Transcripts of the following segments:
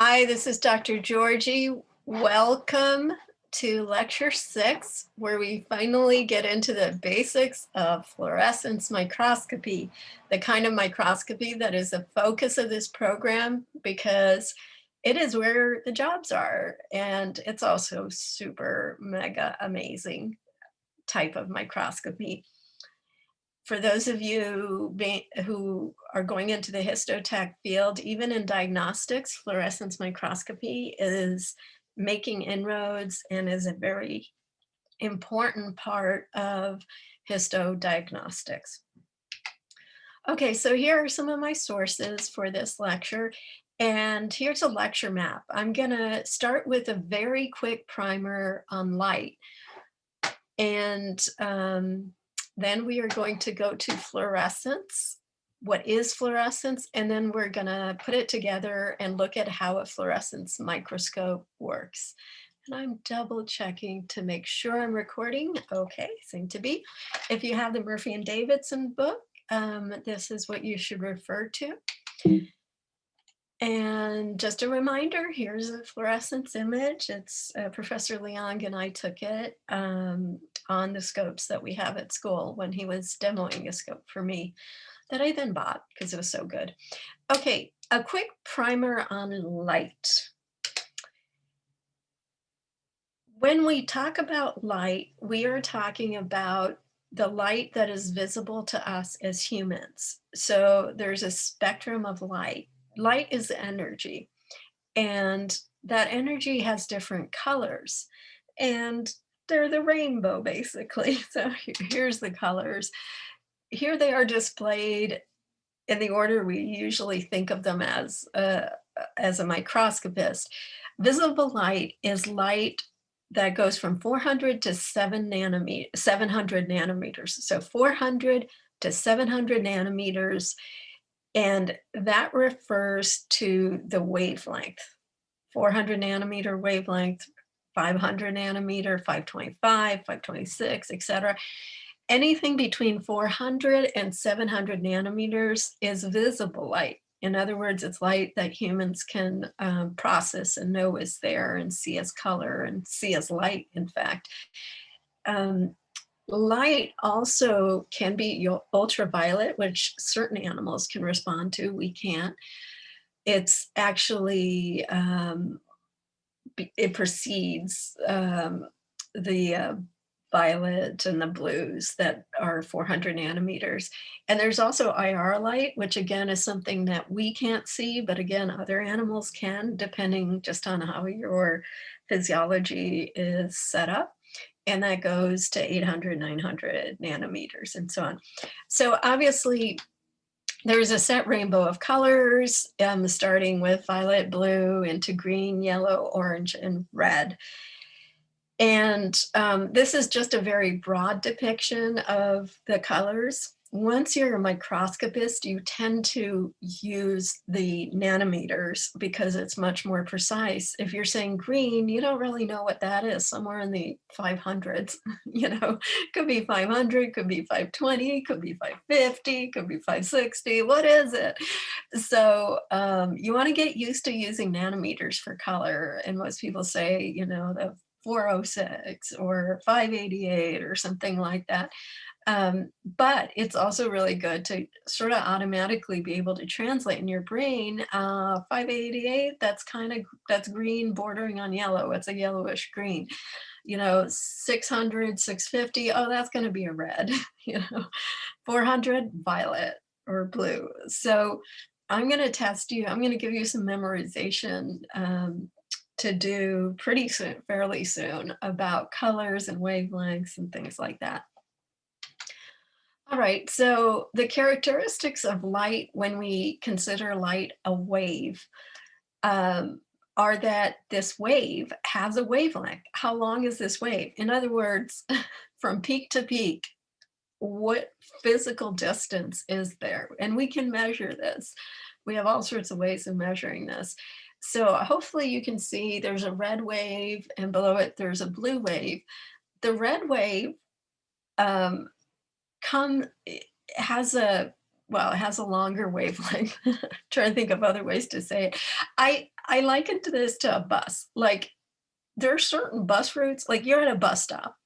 Hi, this is Dr. Georgie. Welcome to Lecture 6, where we finally get into the basics of fluorescence microscopy, the kind of microscopy that is the focus of this program because it is where the jobs are, and it's also super mega amazing type of microscopy. For those of you who are going into the histotech field, even in diagnostics, fluorescence microscopy is making inroads and is a very important part of histodiagnostics. Okay, so here are some of my sources for this lecture, and here's a lecture map. I'm gonna start with a very quick primer on light, and then we are going to go to fluorescence. What is fluorescence? And then we're going to put it together and look at how a fluorescence microscope works. And I'm double checking to make sure I'm recording. Okay, seem to be. If you have the Murphy and Davidson book, this is what you should refer to. And just a reminder, here's a fluorescence image. It's Professor Leong and I took it on the scopes that we have at school when he was demoing a scope for me that I then bought because it was so good. Okay, a quick primer on light. When we talk about light, we are talking about the light that is visible to us as humans. So there's a spectrum of light. Light is energy, and that energy has different colors, and they're the rainbow basically. So here's the colors. Here they are displayed in the order we usually think of them as a microscopist. Visible light is light that goes from 400 to 700 nanometers. So 400 to 700 nanometers, and that refers to the wavelength. 400 nanometer wavelength, 500 nanometer, 525, 526, etc. Anything between 400 and 700 nanometers is visible light. In other words, it's light that humans can process and know is there and see as color and see as light, in fact. Light also can be ultraviolet, which certain animals can respond to, we can't. It's actually, it precedes the violet and the blues that are 400 nanometers. And there's also IR light, which again is something that we can't see, but again, other animals can, depending just on how your physiology is set up. And that goes to 800, 900 nanometers and so on. So obviously, there's a set rainbow of colors, starting with violet, blue, into green, yellow, orange, and red. And this is just a very broad depiction of the colors. Once you're a microscopist, you tend to use the nanometers because it's much more precise. If you're saying green, you don't really know what that is, somewhere in the 500s, could be 500, could be 520, could be 550, could be 560, what is it? So you want to get used to using nanometers for color. And most people say, the 406 or 588 or something like that. But it's also really good to sort of automatically be able to translate in your brain. 588, that's green bordering on yellow. It's a yellowish green. 600, 650, oh, that's going to be a red. 400, violet or blue. So I'm going to test you. I'm going to give you some memorization to do pretty soon, fairly soon, about colors and wavelengths and things like that. All right, so the characteristics of light when we consider light a wave are that this wave has a wavelength. How long is this wave? In other words, from peak to peak, what physical distance is there? And we can measure this. We have all sorts of ways of measuring this. So hopefully you can see there's a red wave and below it there's a blue wave. The red wave has a longer wavelength. Trying to think of other ways to say it. I likened this to a bus. Like, there are certain bus routes, like you're at a bus stop,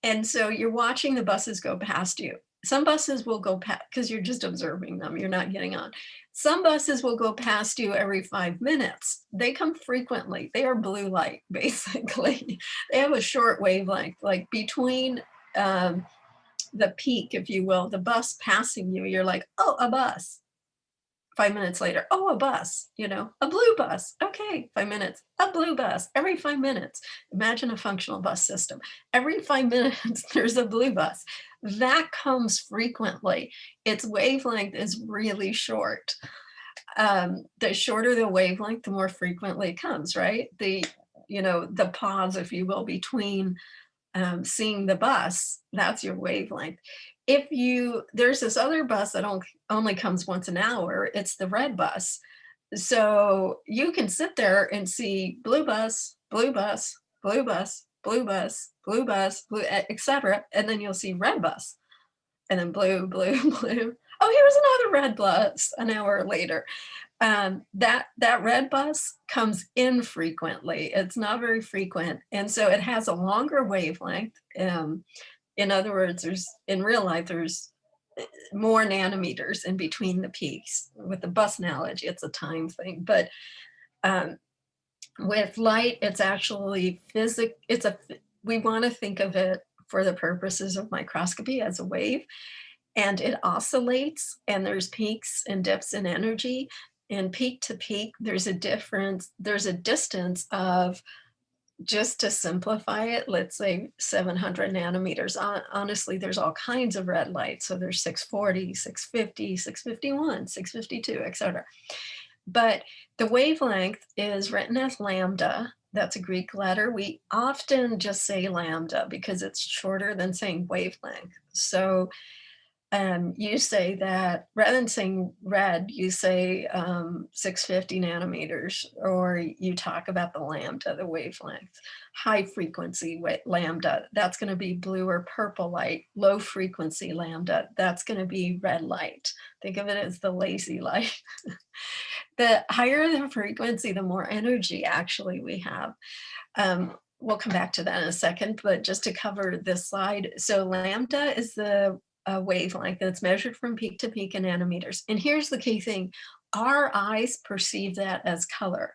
and so you're watching the buses go past you. Some buses will go past because you're just observing them, you're not getting on. Some buses will go past you every 5 minutes. They come frequently. They are blue light, basically. They have a short wavelength, like between the peak, if you will, the bus passing you, you're like, oh, a bus. 5 minutes later, oh, a bus, you know, a blue bus. Okay, 5 minutes, a blue bus. Every 5 minutes, imagine a functional bus system. Every 5 minutes, there's a blue bus. That comes frequently. Its wavelength is really short. The shorter the wavelength, the more frequently it comes, right? The pause, if you will, between seeing the bus, that's your wavelength. There's this other bus that only comes once an hour, it's the red bus. So you can sit there and see blue bus, blue bus, blue bus, blue bus, blue bus, blue, etc. And then you'll see red bus, and then blue, blue, blue. Oh, here's another red bus an hour later. That red bus comes infrequently. It's not very frequent. And so it has a longer wavelength. In other words, in real life, there's more nanometers in between the peaks. With the bus analogy, it's a time thing. But with light, it's actually we want to think of it for the purposes of microscopy as a wave. And it oscillates, and there's peaks and dips in energy. And peak to peak, there's a distance of, just to simplify it, let's say 700 nanometers. Honestly, there's all kinds of red light. So there's 640, 650, 651, 652, etc. But the wavelength is written as lambda. That's a Greek letter. We often just say lambda because it's shorter than saying wavelength. So you say that rather than saying red, you say 650 nanometers, or you talk about the lambda, the wavelength. High frequency lambda, that's going to be blue or purple light. Low frequency lambda, that's going to be red light. Think of it as the lazy light. The higher the frequency, the more energy actually we have. We'll come back to that in a second, but just to cover this slide. So lambda is the wavelength that's measured from peak to peak in nanometers. And here's the key thing. Our eyes perceive that as color.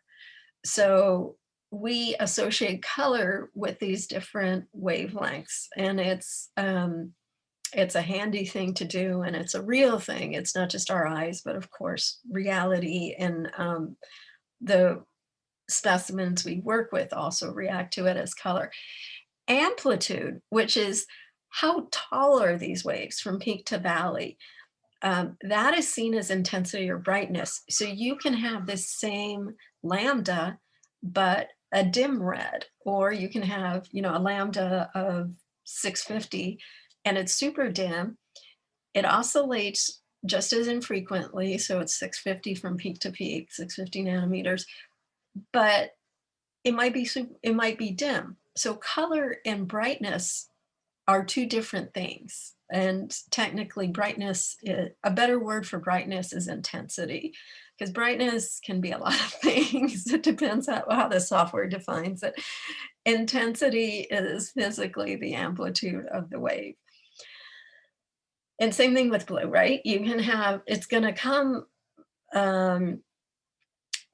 So we associate color with these different wavelengths, and it's a handy thing to do, and it's a real thing. It's not just our eyes, but of course, reality and the specimens we work with also react to it as color. Amplitude, which is how tall are these waves from peak to valley, that is seen as intensity or brightness. So you can have this same lambda, but a dim red, or you can have, a lambda of 650 and it's super dim. It oscillates just as infrequently. So it's 650 from peak to peak, 650 nanometers, but it might be dim. So color and brightness are two different things. And technically brightness, a better word for brightness is intensity, because brightness can be a lot of things. It depends on how the software defines it. Intensity is physically the amplitude of the wave. And same thing with blue, right? You can have, it's going to come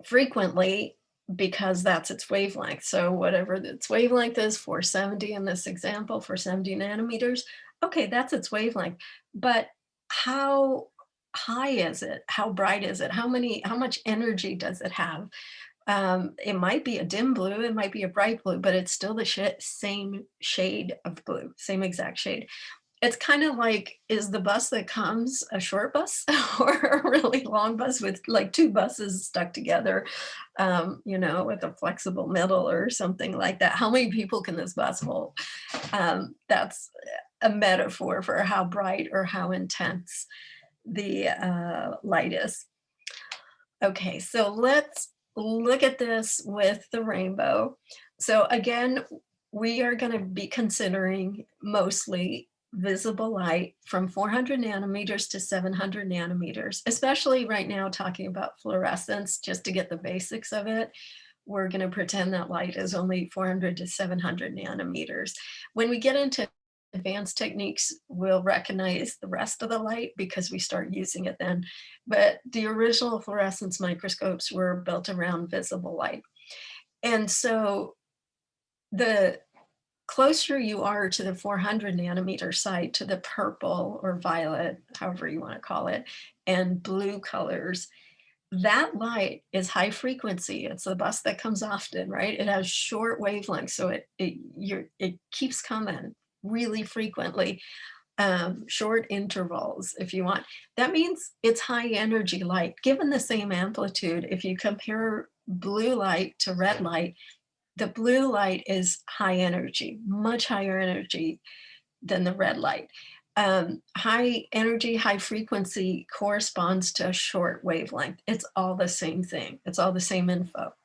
frequently because that's its wavelength. So whatever its wavelength is, 470 in this example, 470 nanometers, okay, that's its wavelength. But how high is it? How bright is it? How much energy does it have? It might be a dim blue, it might be a bright blue, but it's still the same shade of blue, same exact shade. It's kind of like, is the bus that comes a short bus or a really long bus with like two buses stuck together, with a flexible middle or something like that? How many people can this bus hold? That's a metaphor for how bright or how intense the light is. Okay, so let's look at this with the rainbow. So again, we are going to be considering mostly visible light from 400 nanometers to 700 nanometers, especially right now talking about fluorescence, just to get the basics of it. We're going to pretend that light is only 400 to 700 nanometers. When we get into advanced techniques, we'll recognize the rest of the light because we start using it then. But the original fluorescence microscopes were built around visible light. And so the closer you are to the 400 nanometer side, to the purple or violet, however you want to call it, and blue colors, that light is high frequency. It's the bus that comes often, right? It has short wavelengths, so it keeps coming really frequently, short intervals, if you want. That means it's high energy light. Given the same amplitude, if you compare blue light to red light, the blue light is high energy, much higher energy than the red light. High energy, high frequency corresponds to a short wavelength. It's all the same thing. It's all the same info.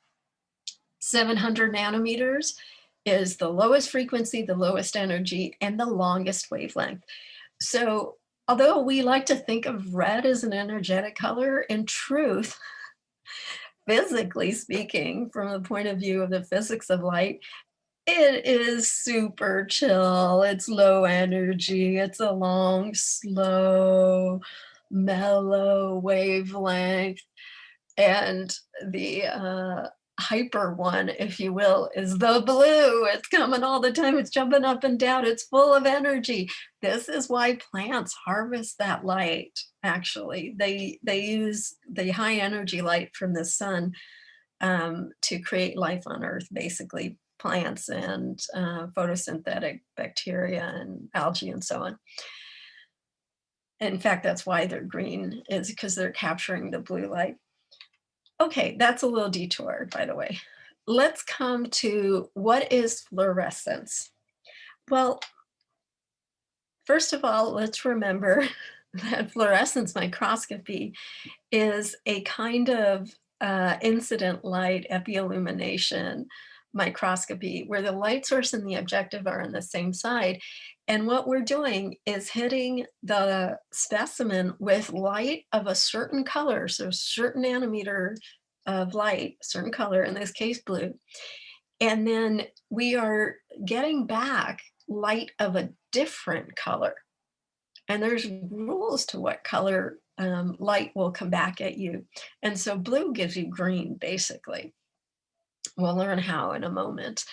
700 nanometers is the lowest frequency, the lowest energy, and the longest wavelength. So although we like to think of red as an energetic color, in truth, physically speaking, from the point of view of the physics of light, it is super chill. It's low energy. It's a long, slow, mellow wavelength. And the hyper one, if you will, is the blue. It's coming all the time. It's jumping up and down. It's full of energy. This is why plants harvest that light, actually. They use the high energy light from the sun to create life on Earth, basically plants and photosynthetic bacteria and algae and so on. In fact, that's why they're green, is because they're capturing the blue light. Okay, that's a little detour, by the way. Let's come to what is fluorescence? Well, first of all, let's remember that fluorescence microscopy is a kind of incident light epiillumination microscopy where the light source and the objective are on the same side. And what we're doing is hitting the specimen with light of a certain color, so certain nanometer of light, certain color, in this case blue. And then we are getting back light of a different color. And there's rules to what color light will come back at you. And so blue gives you green, basically. We'll learn how in a moment.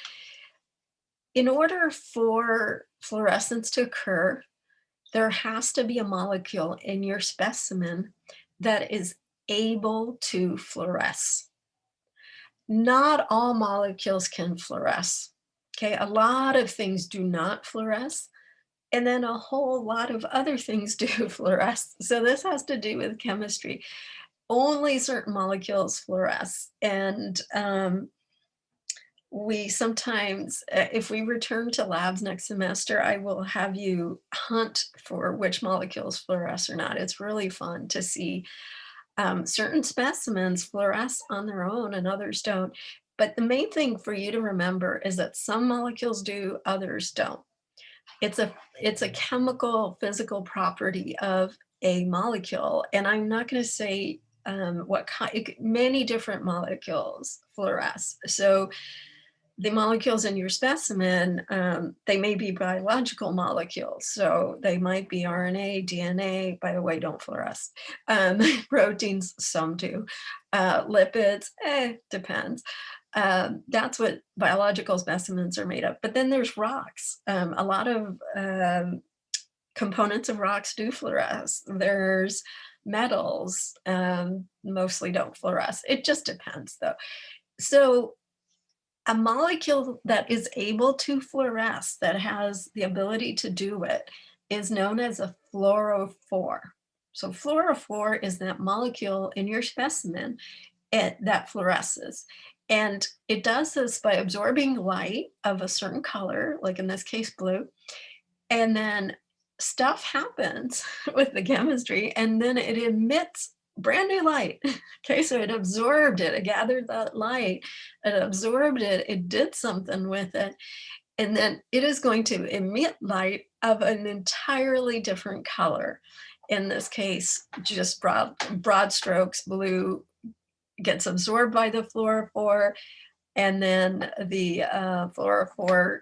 In order for fluorescence to occur, there has to be a molecule in your specimen that is able to fluoresce. Not all molecules can fluoresce. Okay, a lot of things do not fluoresce. And then a whole lot of other things do fluoresce. So this has to do with chemistry. Only certain molecules fluoresce. And we sometimes, if we return to labs next semester, I will have you hunt for which molecules fluoresce or not. It's really fun to see certain specimens fluoresce on their own and others don't. But the main thing for you to remember is that some molecules do, others don't. It's a chemical, physical property of a molecule. And I'm not going to say what kind, many different molecules fluoresce. So the molecules in your specimen, they may be biological molecules. So they might be RNA, DNA, by the way, don't fluoresce. Proteins, some do. Lipids, depends. That's what biological specimens are made of. But then there's rocks. A lot of components of rocks do fluoresce. There's metals, mostly don't fluoresce. It just depends though. So a molecule that is able to fluoresce, that has the ability to do it, is known as a fluorophore. So fluorophore is that molecule in your specimen that fluoresces. And it does this by absorbing light of a certain color, like in this case, blue. And then stuff happens with the chemistry, and then it emits brand new light. Okay, so it absorbed it, it gathered that light, it absorbed it, it did something with it. And then it is going to emit light of an entirely different color. In this case, just broad strokes, blue gets absorbed by the fluorophore, and then the fluorophore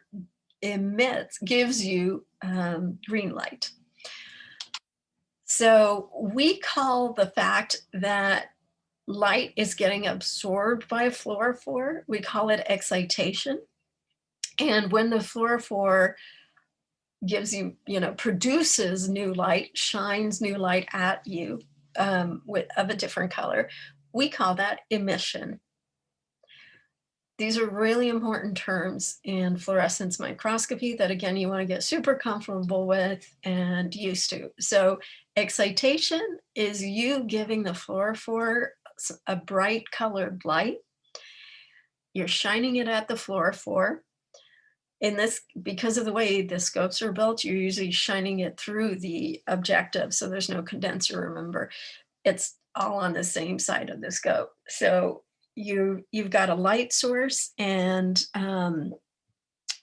gives you green light. So we call the fact that light is getting absorbed by a fluorophore, we call it excitation. And when the fluorophore gives you, produces new light, shines new light at you of a different color, we call that emission. These are really important terms in fluorescence microscopy that, again, you want to get super comfortable with and used to. So excitation is you giving the fluorophore a bright colored light. You're shining it at the fluorophore. In this, because of the way the scopes are built, you're usually shining it through the objective. So there's no condenser, remember. It's all on the same side of the scope. So you've got a light source, and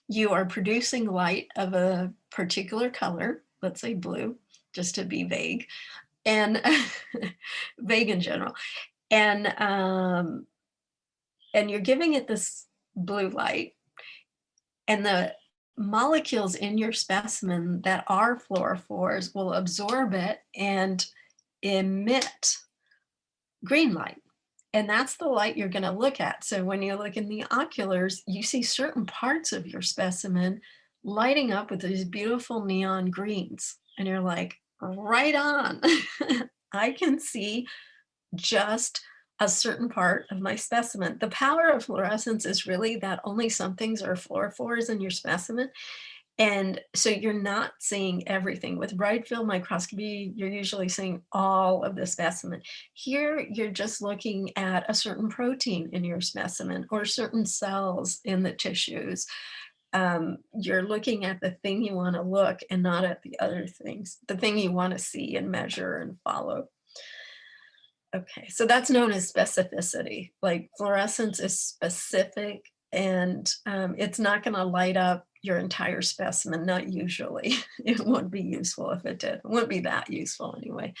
you are producing light of a particular color, let's say blue, just to be vague, and vague in general. And you're giving it this blue light, and the molecules in your specimen that are fluorophores will absorb it and emit green light. And that's the light you're going to look at. So when you look in the oculars, you see certain parts of your specimen lighting up with these beautiful neon greens. And you're like, right on. I can see just a certain part of my specimen. The power of fluorescence is really that only some things are fluorophores in your specimen. And so you're not seeing everything. With bright field microscopy, you're usually seeing all of the specimen. Here, you're just looking at a certain protein in your specimen or certain cells in the tissues. You're looking at the thing you want to look and not at the other things, the thing you want to see and measure and follow. Okay, so that's known as specificity. Like fluorescence is specific, and it's not going to light up your entire specimen, not usually. It wouldn't be useful if it did. It wouldn't be that useful anyway.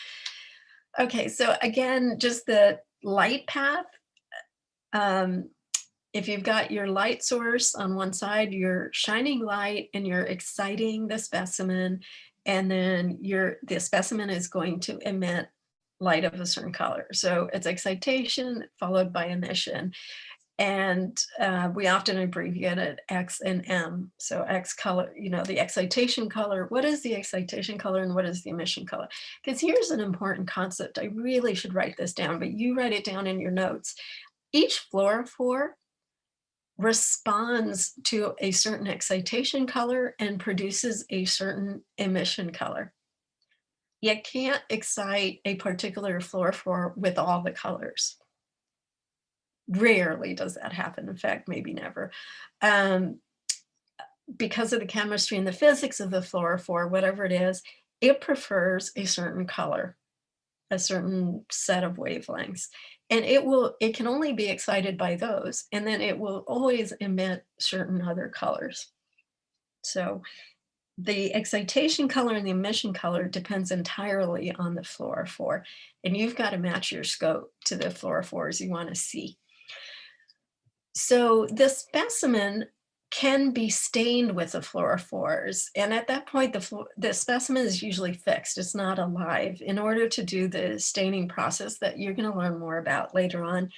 Okay, so again, just the light path. If you've got your light source on one side, you're shining light and you're exciting the specimen, and then the specimen is going to emit light of a certain color. So it's excitation followed by emission. And we often abbreviate it X and M. So X color, the excitation color. What is the excitation color and what is the emission color? Because here's an important concept. I really should write this down, but you write it down in your notes. Each fluorophore responds to a certain excitation color and produces a certain emission color. You can't excite a particular fluorophore with all the colors. Rarely does that happen. In fact, maybe never. Because of the chemistry and the physics of the fluorophore, whatever it is, it prefers a certain color, a certain set of wavelengths. And it can only be excited by those. And then it will always emit certain other colors. So the excitation color and the emission color depends entirely on the fluorophore. And you've got to match your scope to the fluorophores you want to see. So the specimen can be stained with the fluorophores. And at that point, the specimen is usually fixed. It's not alive. In order to do the staining process that you're going to learn more about later on,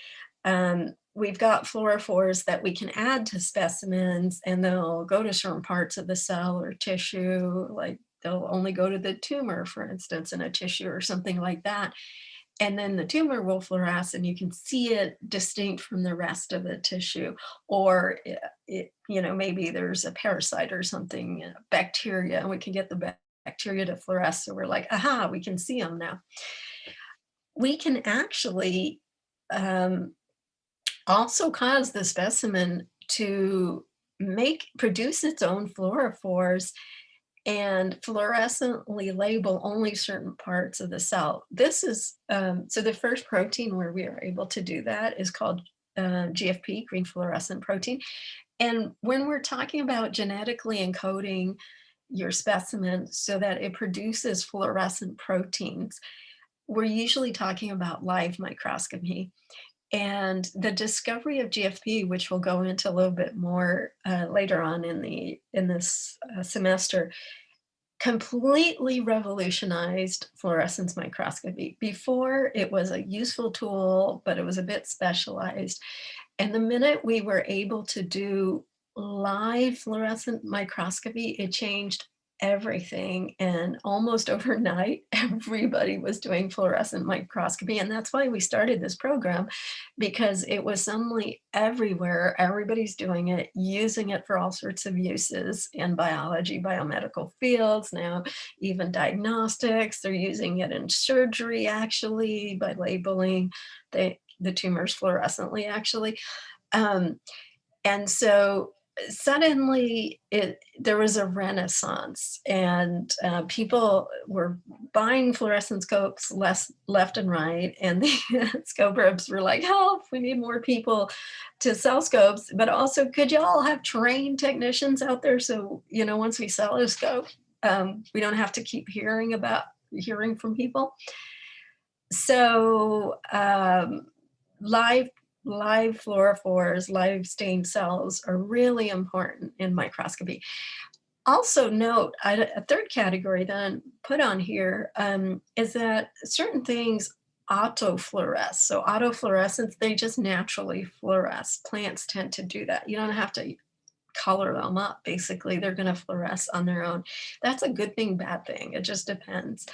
we've got fluorophores that we can add to specimens, and they'll go to certain parts of the cell or tissue, like they'll only go to the tumor, for instance, in a tissue or something like that. And then the tumor will fluoresce and you can see it distinct from the rest of the tissue. Or maybe there's a parasite or something, bacteria, and we can get the bacteria to fluoresce. So we're like, aha, we can see them now. We can actually also cause the specimen to produce its own fluorophores and fluorescently label only certain parts of the cell. This is, so the first protein where we are able to do that is called GFP, green fluorescent protein. And when we're talking about genetically encoding your specimen so that it produces fluorescent proteins, we're usually talking about live microscopy. And the discovery of GFP, which we'll go into a little bit more later on in this semester, completely revolutionized fluorescence microscopy. Before, it was a useful tool, but it was a bit specialized. And the minute we were able to do live fluorescent microscopy, it changed everything. And almost overnight, everybody was doing fluorescent microscopy. And that's why we started this program, because it was suddenly everywhere. Everybody's doing it, using it for all sorts of uses in biology, biomedical fields, now even diagnostics. They're using it in surgery, actually, by labeling the tumors fluorescently, actually. Um, and so suddenly there was a renaissance, and people were buying fluorescent scopes left and right, and the scope reps were like, help, we need more people to sell scopes, but also could you all have trained technicians out there, so once we sell a scope, we don't have to keep hearing from people. So live fluorophores, live stained cells are really important in microscopy. Also note, a third category that I put on here is that certain things autofluoresce. So autofluorescence, they just naturally fluoresce. Plants tend to do that. You don't have to color them up. Basically, they're going to fluoresce on their own. That's a good thing, bad thing. It just depends.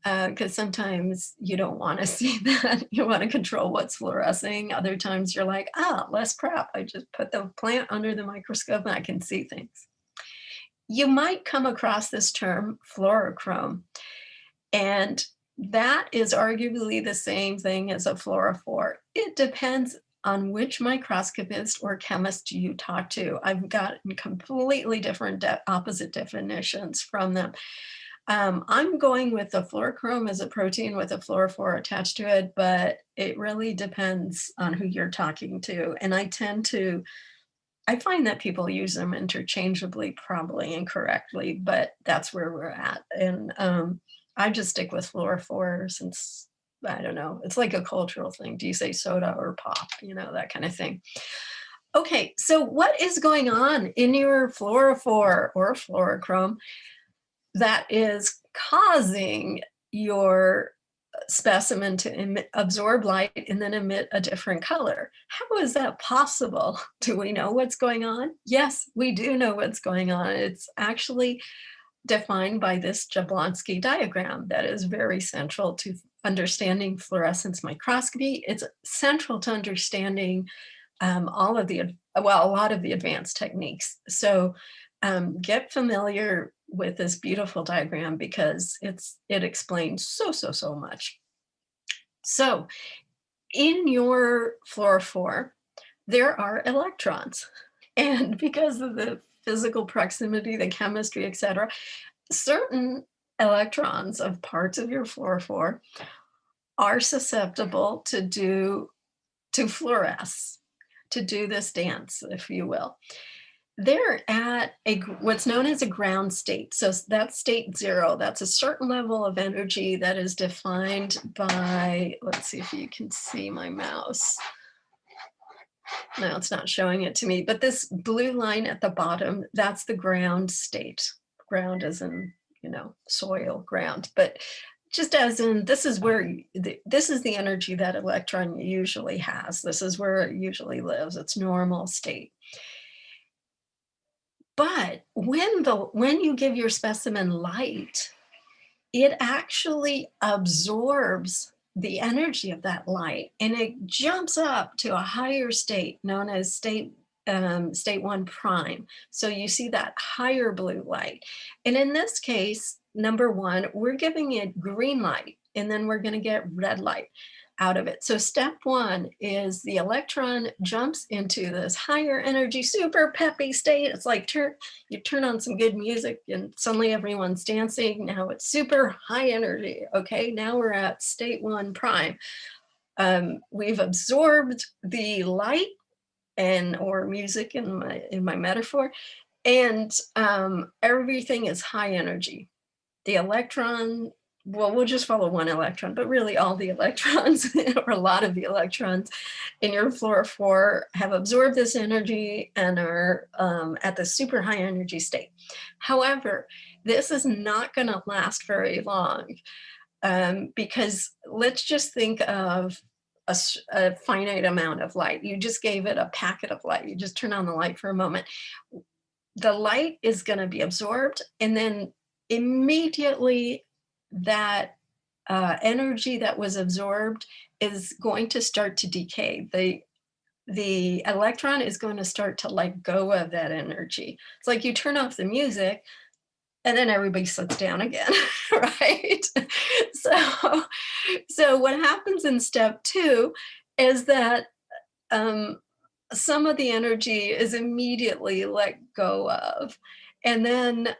Because sometimes you don't want to see that. You want to control what's fluorescing. Other times you're like, less prep. I just put the plant under the microscope and I can see things. You might come across this term fluorochrome, and that is arguably the same thing as a fluorophore. It depends on which microscopist or chemist you talk to. I've gotten completely different opposite definitions from them. I'm going with the fluorochrome as a protein with a fluorophore attached to it, but it really depends on who you're talking to. And I find that people use them interchangeably, probably incorrectly, but that's where we're at. And I just stick with fluorophore since, I don't know, it's like a cultural thing. Do you say soda or pop? That kind of thing. Okay, so what is going on in your fluorophore or fluorochrome that is causing your specimen to absorb light and then emit a different color? How is that possible? Do we know what's going on? Yes, we do know what's going on. It's actually defined by this Jablonski diagram that is very central to understanding fluorescence microscopy. It's central to understanding a lot of the advanced techniques. So get familiar with this beautiful diagram because it explains so much. So in your fluorophore, there are electrons. And because of the physical proximity, the chemistry, etc., certain electrons of parts of your fluorophore are susceptible to fluoresce, to do this dance, if you will. They're at what's known as a ground state. So that's state 0. That's a certain level of energy that is defined by, let's see if you can see my mouse. No, it's not showing it to me, but this blue line at the bottom, that's the ground state. Ground as in, soil, ground. But just as in, this is the energy that electron usually has. This is where it usually lives. It's normal state. But when you give your specimen light, it actually absorbs the energy of that light and it jumps up to a higher state known as state 1 prime. So you see that higher blue light. And in this case, number 1, we're giving it green light and then we're going to get red light out of it. So step 1 is the electron jumps into this higher energy, super peppy state. It's like you turn on some good music and suddenly everyone's dancing. Now it's super high energy. Okay, now we're at state 1 prime. We've absorbed the light or music in my metaphor. And everything is high energy. The electron, well, we'll just follow one electron, but really all the electrons or a lot of the electrons in your fluorophore have absorbed this energy and are at the super high energy state. However, this is not going to last very long because let's just think of a finite amount of light. You just gave it a packet of light. You just turn on the light for a moment. The light is going to be absorbed, and then immediately that energy that was absorbed is going to start to decay. The electron is going to start to let go of that energy. It's like you turn off the music and then everybody sits down again, right? So what happens in step 2 is that some of the energy is immediately let go of. And then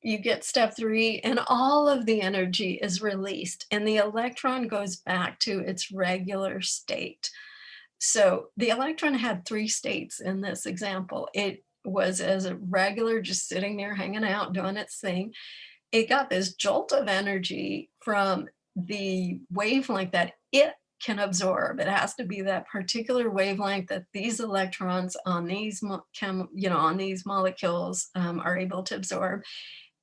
you get step 3 and all of the energy is released and the electron goes back to its regular state. So the electron had 3 states in this example. It was as a regular, just sitting there hanging out, doing its thing. It got this jolt of energy from the wavelength that it can absorb. It has to be that particular wavelength that these electrons on these, on these molecules are able to absorb.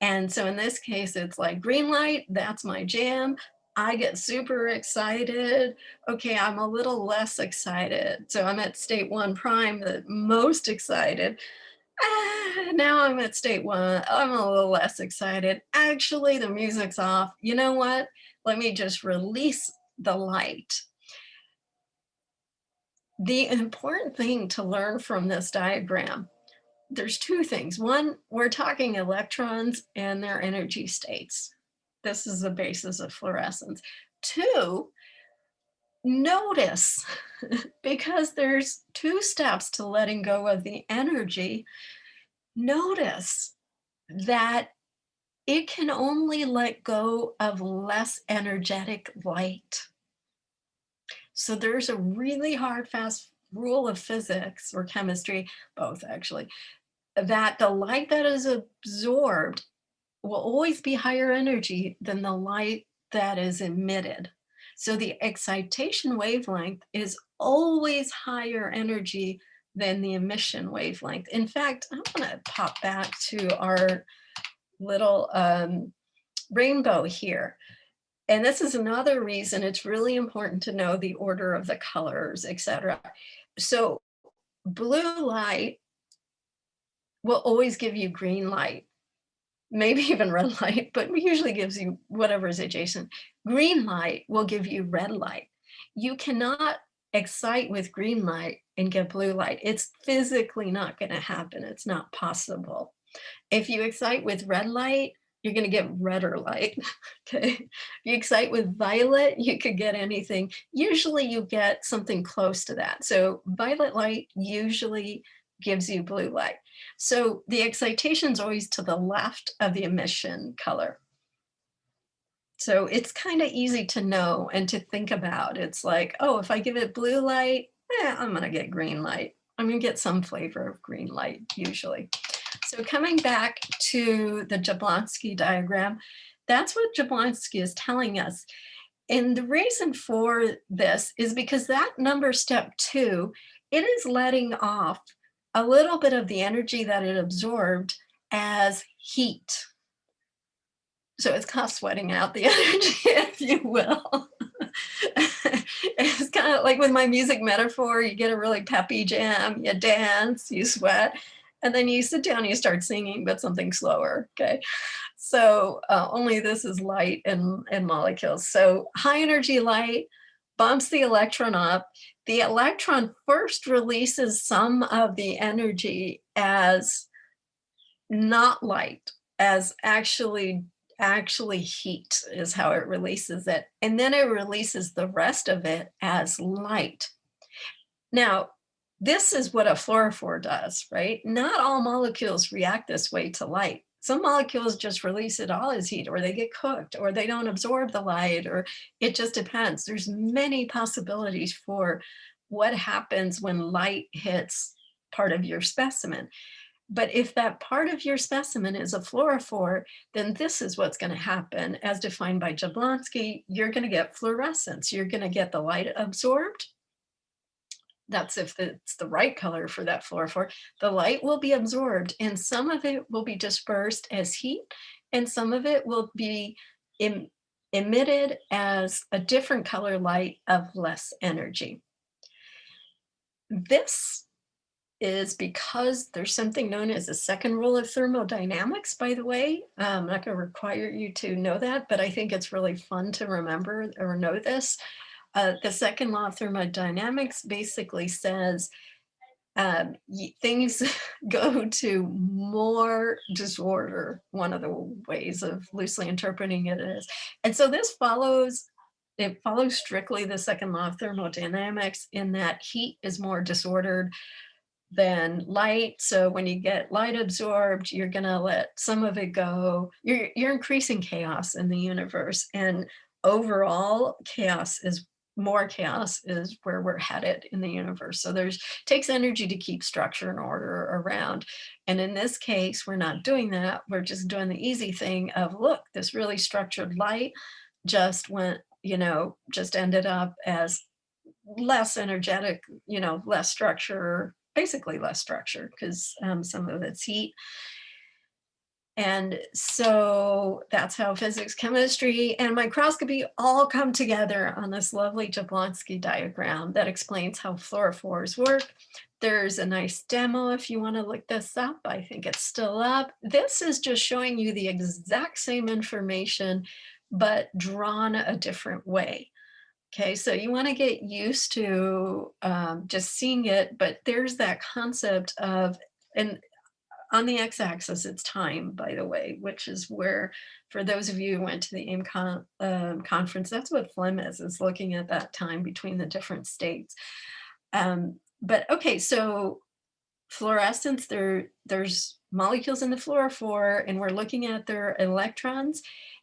And so in this case, it's like green light, that's my jam. I get super excited. Okay, I'm a little less excited. So I'm at state 1 prime, the most excited. Now I'm at state 1, I'm a little less excited. Actually, the music's off. You know what? Let me just release the light. The important thing to learn from this diagram, there's 2 things. One, we're talking electrons and their energy states. This is the basis of fluorescence. 2, notice, because there's 2 steps to letting go of the energy, notice that it can only let go of less energetic light. So there's a really hard, fast rule of physics or chemistry, both actually, that the light that is absorbed will always be higher energy than the light that is emitted. So the excitation wavelength is always higher energy than the emission wavelength. In fact, I'm going to pop back to our little rainbow here. And this is another reason it's really important to know the order of the colors, etc. So blue light will always give you green light, maybe even red light, but usually gives you whatever is adjacent. Green light will give you red light. You cannot excite with green light and get blue light. It's physically not going to happen. It's not possible. If you excite with red light, you're going to get redder light. Okay. If you excite with violet, you could get anything. Usually you get something close to that. So violet light usually gives you blue light. So the excitation is always to the left of the emission color. So it's kind of easy to know and to think about. It's like, oh, if I give it blue light, I'm going to get green light. I'm going to get some flavor of green light usually. So coming back to the Jablonski diagram, that's what Jablonski is telling us. And the reason for this is because that number step 2, it is letting off a little bit of the energy that it absorbed as heat. So it's kind of sweating out the energy, if you will. It's kind of like with my music metaphor, you get a really peppy jam, you dance, you sweat, and then you sit down and you start singing, but something slower, okay? So only this is light and molecules. So high energy light bumps the electron up. The electron first releases some of the energy as not light, as actually heat is how it releases it. And then it releases the rest of it as light. Now, this is what a fluorophore does, right? Not all molecules react this way to light. Some molecules just release it all as heat, or they get cooked, or they don't absorb the light, or it just depends. There's many possibilities for what happens when light hits part of your specimen. But if that part of your specimen is a fluorophore, then this is what's going to happen. As defined by Jablonski, you're going to get fluorescence. You're going to get the light absorbed. That's if it's the right color for that fluorophore. The light will be absorbed, and some of it will be dispersed as heat, and some of it will be emitted as a different color light of less energy. This is because there's something known as the second rule of thermodynamics, by the way. I'm not going to require you to know that, but I think it's really fun to remember or know this. The second law of thermodynamics basically says things go to more disorder. One of the ways of loosely interpreting it is. And so this follows, it follows strictly the second law of thermodynamics in that heat is more disordered than light. So when you get light absorbed, you're going to let some of it go. You're increasing chaos in the universe. And overall, more chaos is where we're headed in the universe. So takes energy to keep structure and order around. And in this case, we're not doing that. We're just doing the easy thing of, look, this really structured light just just ended up as less energetic, less structure, basically less structure, because some of it's heat. And so that's how physics, chemistry, and microscopy all come together on this lovely Jablonski diagram that explains how fluorophores work. There's a nice demo if you want to look this up. I think it's still up. This is just showing you the exact same information, but drawn a different way. Okay, so you want to get used to just seeing it, but there's that concept of, and on the x-axis, it's time, by the way, which is where, for those of you who went to the AIM conference, that's what FLIM is looking at that time between the different states. But okay, so fluorescence, there's molecules in the fluorophore, and we're looking at their electrons,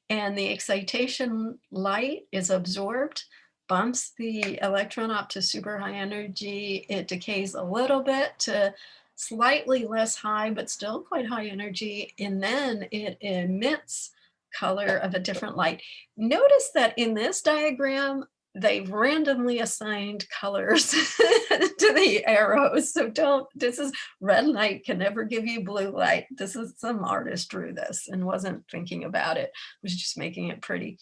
and the excitation light is absorbed, bumps the electron up to super high energy. It decays a little bit to slightly less high, but still quite high energy. And then it emits color of a different light. Notice that in this diagram, they've randomly assigned colors to the arrows. So this is red light can never give you blue light. This is some artist drew this and wasn't thinking about it, was just making it pretty.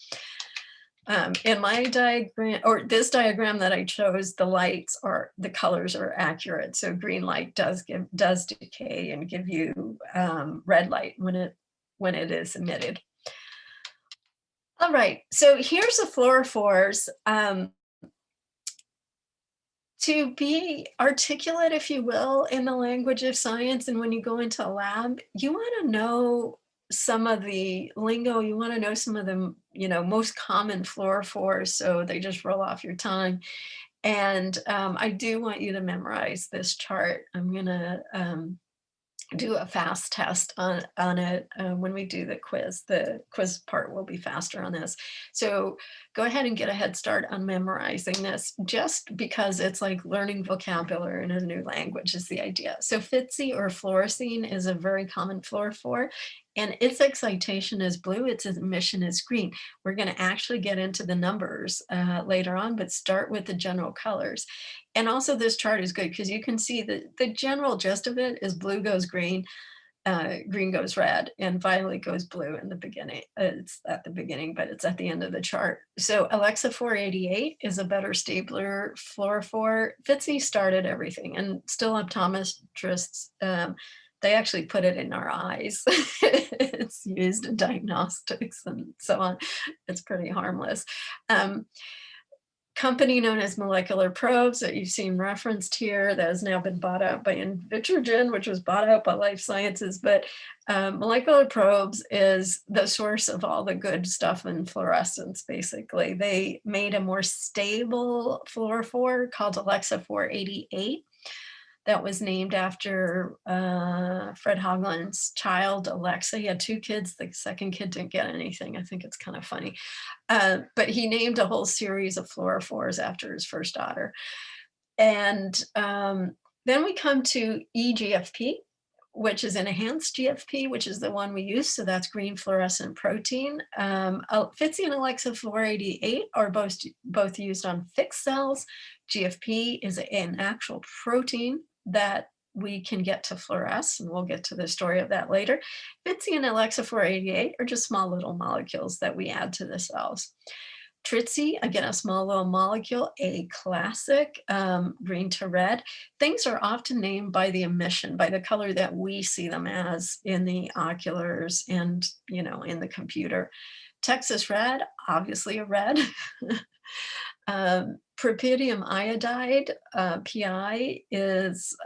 In my diagram, or this diagram that I chose, the colors are accurate. So green light does decay and give you red light when it is emitted. All right, so here's the fluorophores. To be articulate, if you will, in the language of science, and when you go into a lab, you want to know some of the lingo, you want to know some of the most common fluorophores, so they just roll off your tongue. And I do want you to memorize this chart. I'm going to do a fast test on it when we do the quiz. The quiz part will be faster on this. So go ahead and get a head start on memorizing this, just because it's like learning vocabulary in a new language is the idea. So Phtisi or fluorescein is a very common fluorophore, and its excitation is blue, its emission is green. We're going to actually get into the numbers later on, but start with the general colors. And also this chart is good because you can see that the general gist of it is blue goes green, green goes red, and violet goes blue in the beginning. It's at the beginning, but it's at the end of the chart. So Alexa 488 is a better, stabler fluorophore. Phtisi started everything, and still optometrists, they actually put it in our eyes. It's used in diagnostics and so on. It's pretty harmless. Company known as Molecular Probes that you've seen referenced here that has now been bought out by Invitrogen, which was bought out by Life Sciences. But Molecular Probes is the source of all the good stuff in fluorescence, basically. They made a more stable fluorophore called Alexa 488 that was named after Fred Hoagland's child, Alexa. He had two kids. The second kid didn't get anything. I think it's kind of funny. But he named a whole series of fluorophores after his first daughter. And then we come to eGFP, which is an enhanced GFP, which is the one we use. So that's green fluorescent protein. FTSE and alexafluoride-8 are both used on fixed cells. GFP is an actual protein that we can get to fluoresce, and we'll get to the story of that later. FTSE and alexafluoride-8 are just small little molecules that we add to the cells. Tritzy, again, a small little molecule, a classic, green to red. Things are often named by the emission, by the color that we see them as in the oculars and, you know, in the computer. Texas red, obviously a red. Propydium iodide, PI, is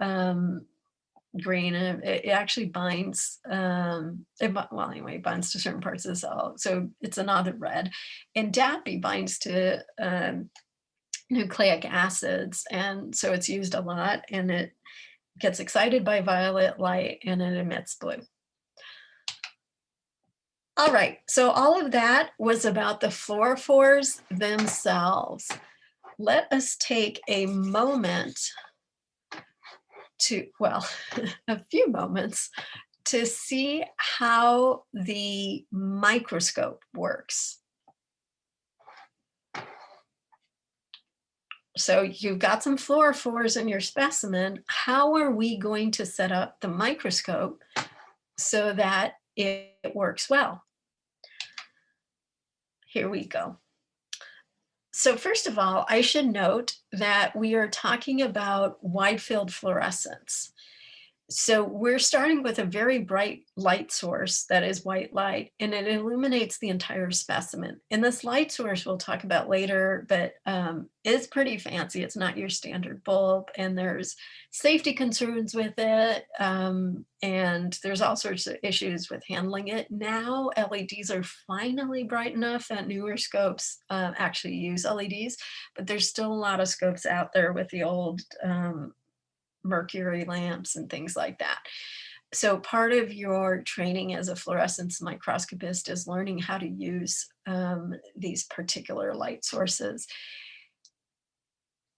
green, and it actually binds, well, anyway, it binds to certain parts of the cell, so it's another red. And DAPI binds to nucleic acids, and so it's used a lot, and it gets excited by violet light, and it emits blue. All right, so all of that was about the fluorophores themselves. Let us take a moment to, well, a few moments to see how the microscope works. So you've got some fluorophores in your specimen. How are we going to set up the microscope so that it works well? Here we go. So first of all, I should note that we are talking about wide field fluorescence. So we're starting with a very bright light source that is white light, and it illuminates the entire specimen. And this light source we'll talk about later, but it's pretty fancy. It's not your standard bulb, and there's safety concerns with it, and there's all sorts of issues with handling it. Now LEDs are finally bright enough that newer scopes actually use LEDs, but there's still a lot of scopes out there with the old mercury lamps and things like that. So part of your training as a fluorescence microscopist is learning how to use these particular light sources.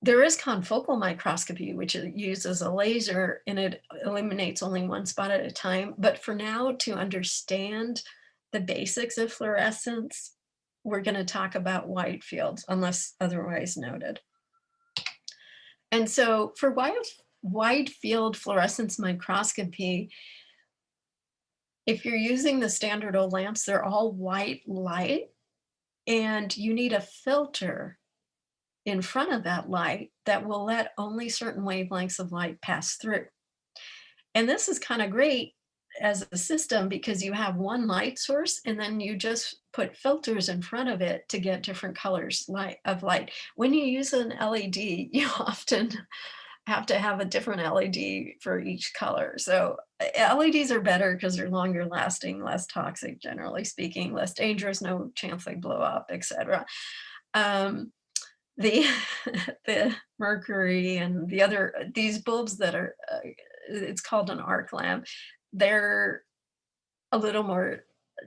There is confocal microscopy, which uses a laser, and it eliminates only one spot at a time. But for now, to understand the basics of fluorescence, we're going to talk about wide fields, unless otherwise noted. And so for wide field fluorescence microscopy, if you're using the standard old lamps, they're all white light, and you need a filter in front of that light that will let only certain wavelengths of light pass through. And this is kind of great as a system because you have one light source, and then you just put filters in front of it to get different colors of light. When you use an LED, you often have to have a different LED for each color. So LEDs are better because they're longer lasting, less toxic, generally speaking, less dangerous, no chance they blow up, etc. The the mercury and the other, these bulbs that are, it's called an arc lamp, they're a little more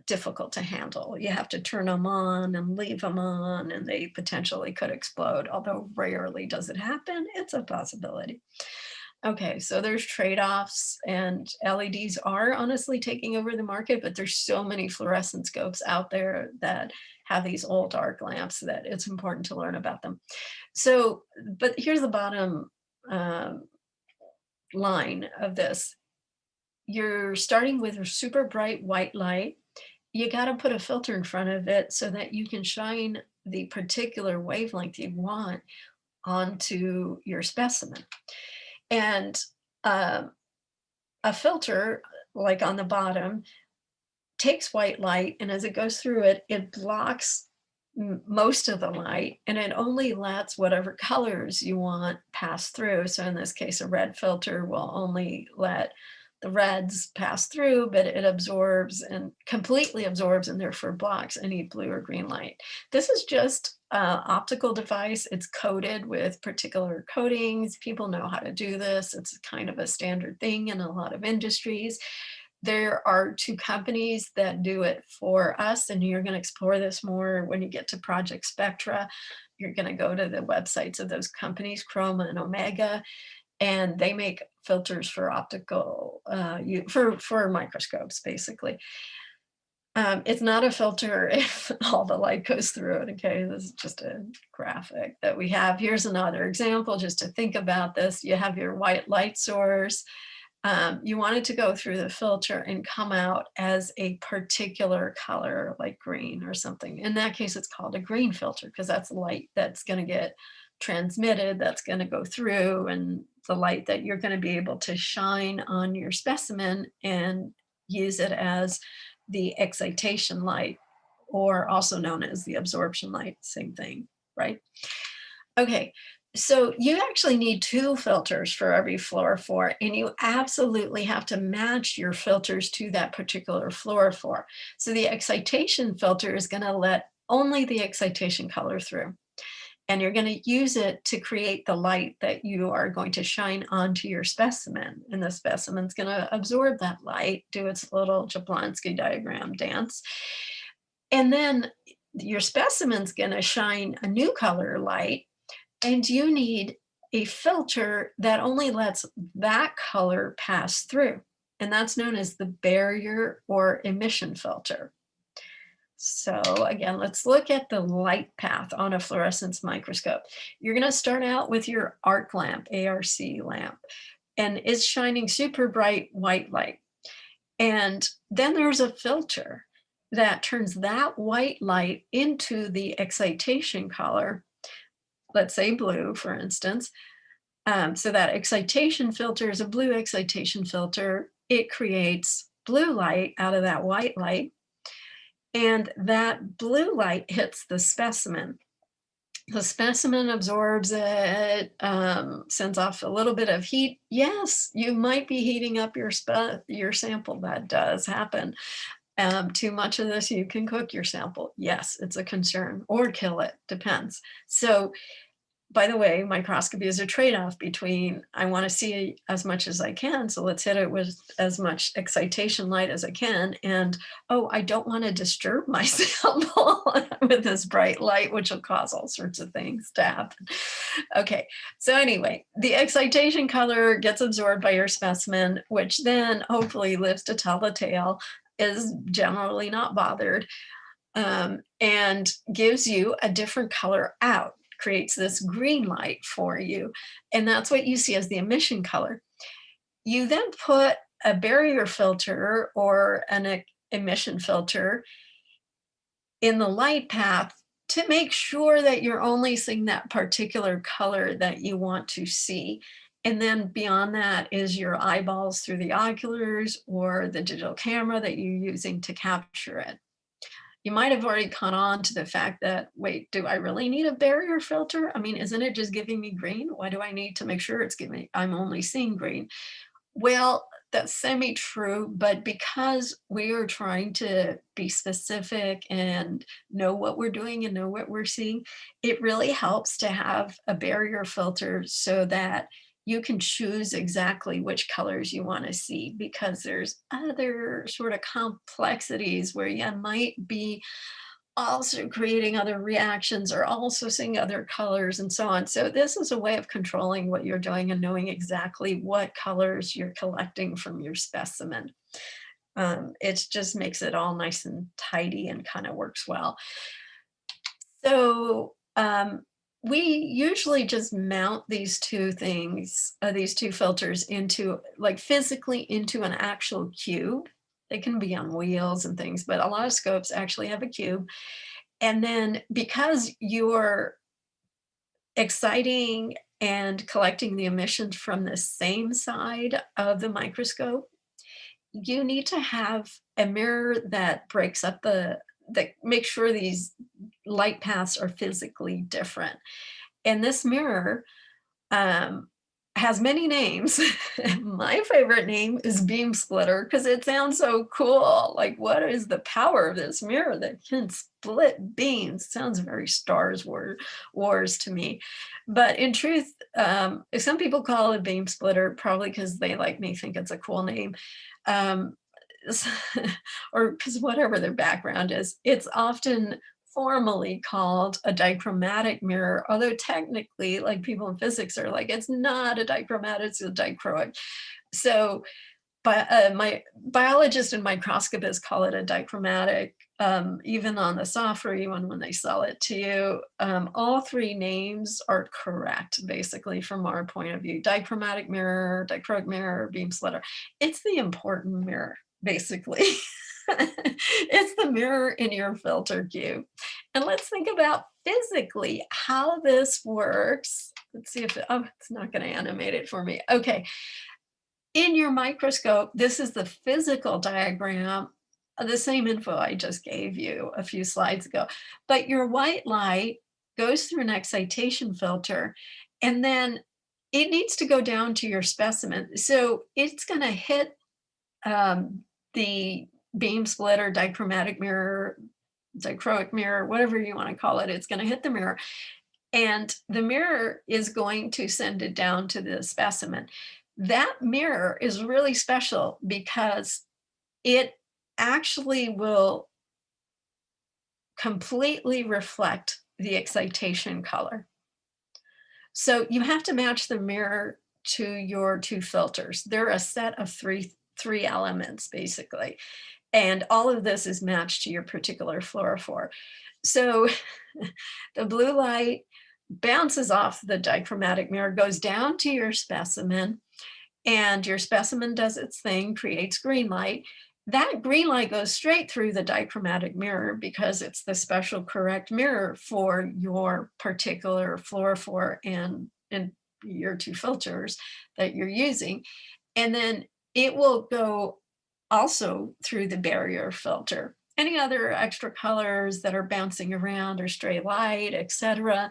difficult to handle. You have to turn them on and leave them on, and they potentially could explode, although rarely does it happen. It's a possibility. Okay, so there's trade-offs, and LEDs are honestly taking over the market, but there's so many fluorescent scopes out there that have these old arc lamps that it's important to learn about them. So, but here's the bottom line of this. You're starting with a super bright white light. You got to put a filter in front of it so that you can shine the particular wavelength you want onto your specimen. And a filter, like on the bottom, takes white light, and as it goes through it, it blocks most of the light, and it only lets whatever colors you want pass through. So in this case, a red filter will only let the reds pass through, but it absorbs and completely absorbs and therefore blocks any blue or green light. This is just an optical device. It's coated with particular coatings. People know how to do this. It's kind of a standard thing in a lot of industries. There are two companies that do it for us, and you're going to explore this more when you get to Project Spectra. you're going to go to the websites of those companies, Chroma and Omega, and they make filters for optical, for microscopes, basically. It's not a filter if all the light goes through it, okay? This is just a graphic that we have. Here's another example just to think about this. You have your white light source. You want it to go through the filter and come out as a particular color, like green or something. In that case, it's called a green filter because that's light that's going to get transmitted, that's going to go through, and the light that you're going to be able to shine on your specimen and use it as the excitation light, or also known as the absorption light, same thing, right? Okay, so you actually need 2 filters for every fluorophore, and you absolutely have to match your filters to that particular fluorophore. So the excitation filter is going to let only the excitation color through, and you're going to use it to create the light that you are going to shine onto your specimen. And the specimen's going to absorb that light, do its little Jablonski diagram dance. And then your specimen's going to shine a new color light, and you need a filter that only lets that color pass through. And that's known as the barrier or emission filter. So again, let's look at the light path on a fluorescence microscope. You're going to start out with your arc lamp, ARC lamp, and it's shining super bright white light. And then there's a filter that turns that white light into the excitation color, let's say blue, for instance. So that excitation filter is a blue excitation filter. It creates blue light out of that white light. And that blue light hits the specimen. The specimen absorbs it, sends off a little bit of heat. Yes, you might be heating up your sample. That does happen. Too much of this, you can cook your sample. Yes, it's a concern, or kill it, depends. So, by the way, microscopy is a trade-off between I want to see as much as I can, so let's hit it with as much excitation light as I can, and oh, I don't want to disturb my sample with this bright light, which will cause all sorts of things to happen. Okay, so anyway, the excitation color gets absorbed by your specimen, which then hopefully lives to tell the tale, is generally not bothered, and gives you a different color out. Creates this green light for you. And that's what you see as the emission color. You then put a barrier filter or an emission filter in the light path to make sure that you're only seeing that particular color that you want to see. And then beyond that is your eyeballs through the oculars or the digital camera that you're using to capture it. You might have already caught on to the fact that, wait, do I really need a barrier filter? I mean, isn't it just giving me green? Why do I need to make sure it's giving, I'm only seeing green? Well, that's semi-true, but because we are trying to be specific and know what we're doing and know what we're seeing, it really helps to have a barrier filter so that you can choose exactly which colors you want to see, because there's other sort of complexities where you might be also creating other reactions or also seeing other colors and so on. So this is a way of controlling what you're doing and knowing exactly what colors you're collecting from your specimen. It just makes it all nice and tidy and kind of works well. So we usually just mount these 2 things, these 2 filters into, like physically into an actual cube. They can be on wheels and things, but a lot of scopes actually have a cube. And then because you're exciting and collecting the emissions from the same side of the microscope, you need to have a mirror that breaks up that makes sure these light paths are physically different. And this mirror has many names. My favorite name is beam splitter because it sounds so cool. Like, what is the power of this mirror that can split beams? It sounds very Wars to me. But in truth, some people call it beam splitter, probably because they, like me, think it's a cool name. Or because whatever their background is, it's often formally called a dichromatic mirror, although technically, like people in physics are like, it's not a dichromatic, it's a dichroic. So, but my biologists and microscopists call it a dichromatic, even on the software, even when they sell it to you. All three names are correct, basically, from our point of view. Dichromatic mirror, dichroic mirror, beam splitter. It's the important mirror, basically. It's the mirror in your filter cube. And let's think about physically how this works. Let's see if oh, it's not going to animate it for me. Okay. In your microscope, this is the physical diagram, the same info I just gave you a few slides ago. But your white light goes through an excitation filter, and then it needs to go down to your specimen. So it's going to hit the beam splitter, dichromatic mirror, dichroic mirror, whatever you want to call it. It's going to hit the mirror, and the mirror is going to send it down to the specimen. That mirror is really special because it actually will completely reflect the excitation color. So you have to match the mirror to your two filters. They're a set of three elements, basically. And all of this is matched to your particular fluorophore. So the blue light bounces off the dichromatic mirror, goes down to your specimen, and your specimen does its thing, creates green light. That green light goes straight through the dichromatic mirror because it's the special correct mirror for your particular fluorophore and your two filters that you're using. And then it will go also through the barrier filter. Any other extra colors that are bouncing around or stray light, etc.,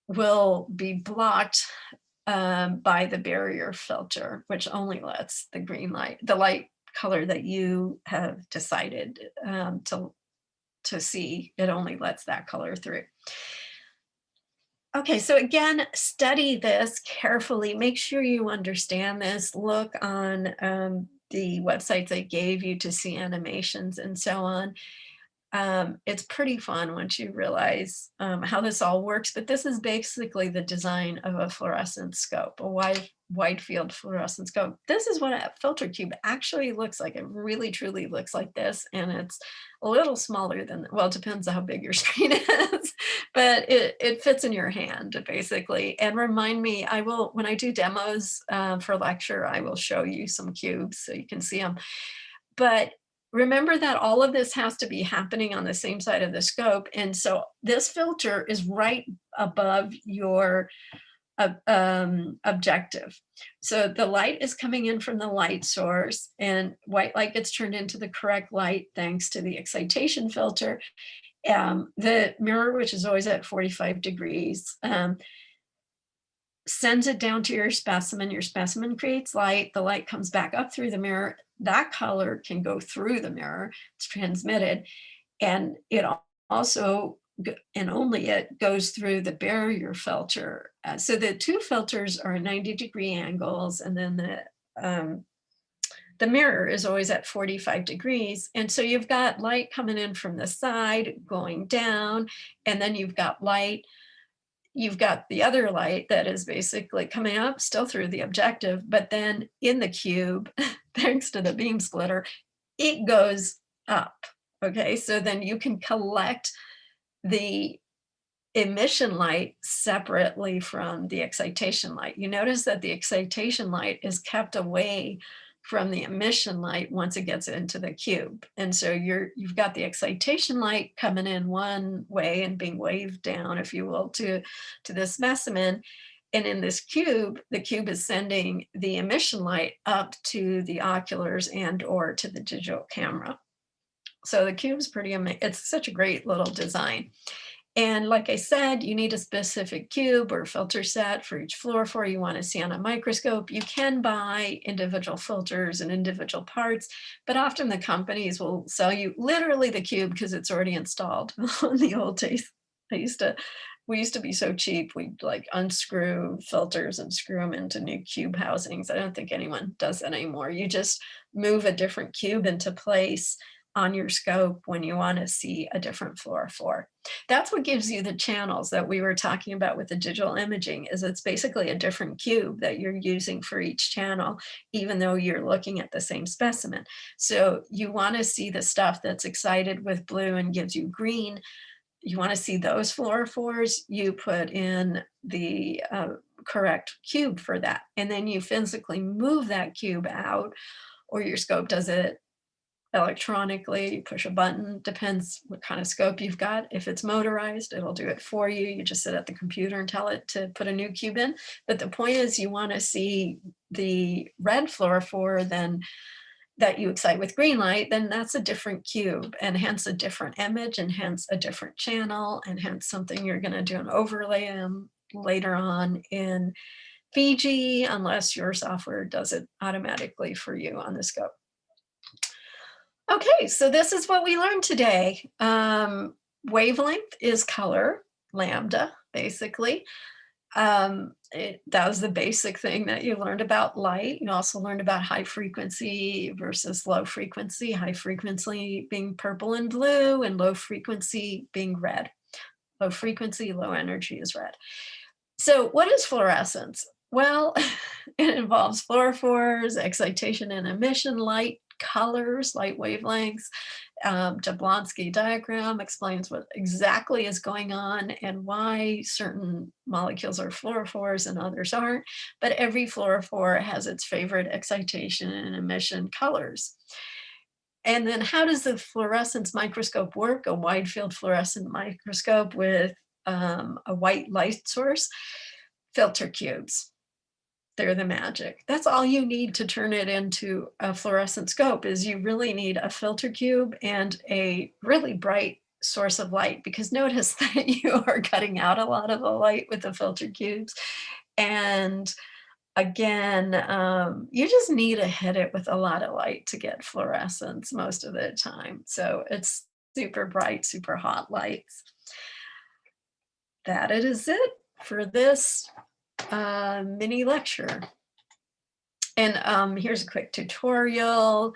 will be blocked by the barrier filter, which only lets the green light, the light color that you have decided to see, it only lets that color through. Okay, so again, study this carefully. Make sure you understand this. Look on the websites I gave you to see animations and so on. It's pretty fun once you realize how this all works, but this is basically the design of a fluorescent scope, a wide field fluorescent scope. This is what a filter cube actually looks like. It really truly looks like this, and it's a little smaller than, well, it depends on how big your screen is, but it fits in your hand basically. And remind me, I will, when I do demos for lecture, I will show you some cubes so you can see them. But remember that all of this has to be happening on the same side of the scope. And so this filter is right above your objective. So the light is coming in from the light source, and white light gets turned into the correct light thanks to the excitation filter. The mirror, which is always at 45 degrees, sends it down to your specimen. Your specimen creates light. The light comes back up through the mirror. That color can go through the mirror. It's transmitted. And it also, and only it, goes through the barrier filter. So the two filters are 90-degree angles, and then the mirror is always at 45 degrees. And so you've got light coming in from the side, going down, and then you've got light. You've got the other light that is basically coming up still through the objective, but then in the cube, thanks to the beam splitter, it goes up. Okay, so then you can collect the emission light separately from the excitation light. You notice that the excitation light is kept away from the emission light once it gets into the cube. And so you've got the excitation light coming in one way and being waved down, if you will, to the specimen. And in this cube, the cube is sending the emission light up to the oculars and or to the digital camera. So the cube's pretty amazing. It's such a great little design. And like I said, you need a specific cube or filter set for each fluorophore you want to see on a microscope. You can buy individual filters and individual parts, but often the companies will sell you literally the cube because it's already installed. On the old days, we used to be so cheap, we'd like unscrew filters and screw them into new cube housings. I don't think anyone does that anymore. You just move a different cube into place on your scope when you want to see a different fluorophore. That's what gives you the channels that we were talking about with the digital imaging, is it's basically a different cube that you're using for each channel, even though you're looking at the same specimen. So you want to see the stuff that's excited with blue and gives you green. You want to see those fluorophores, you put in the correct cube for that. And then you physically move that cube out, or your scope does it electronically. You push a button, depends what kind of scope you've got. If it's motorized, it'll do it for you. You just sit at the computer and tell it to put a new cube in. But the point is, you want to see the red fluorophore then that you excite with green light, then that's a different cube, and hence a different image, and hence a different channel, and hence something you're going to do an overlay later on in Fiji, unless your software does it automatically for you on the scope. Okay, so this is what we learned today. Wavelength is color, lambda, basically. That was the basic thing that you learned about light. You also learned about high frequency versus low frequency, high frequency being purple and blue, and low frequency being red. Low frequency, low energy is red. So what is fluorescence? Well, it involves fluorophores, excitation and emission, light colors, light wavelengths. Jablonski diagram explains what exactly is going on and why certain molecules are fluorophores and others aren't. But every fluorophore has its favorite excitation and emission colors. And then how does the fluorescence microscope work? A wide field fluorescent microscope with a white light source, filter cubes. They're the magic. That's all you need to turn it into a fluorescent scope, is you really need a filter cube and a really bright source of light, because notice that you are cutting out a lot of the light with the filter cubes. And again, you just need to hit it with a lot of light to get fluorescence most of the time. So it's super bright, super hot lights. That is it for this mini lecture. And here's a quick tutorial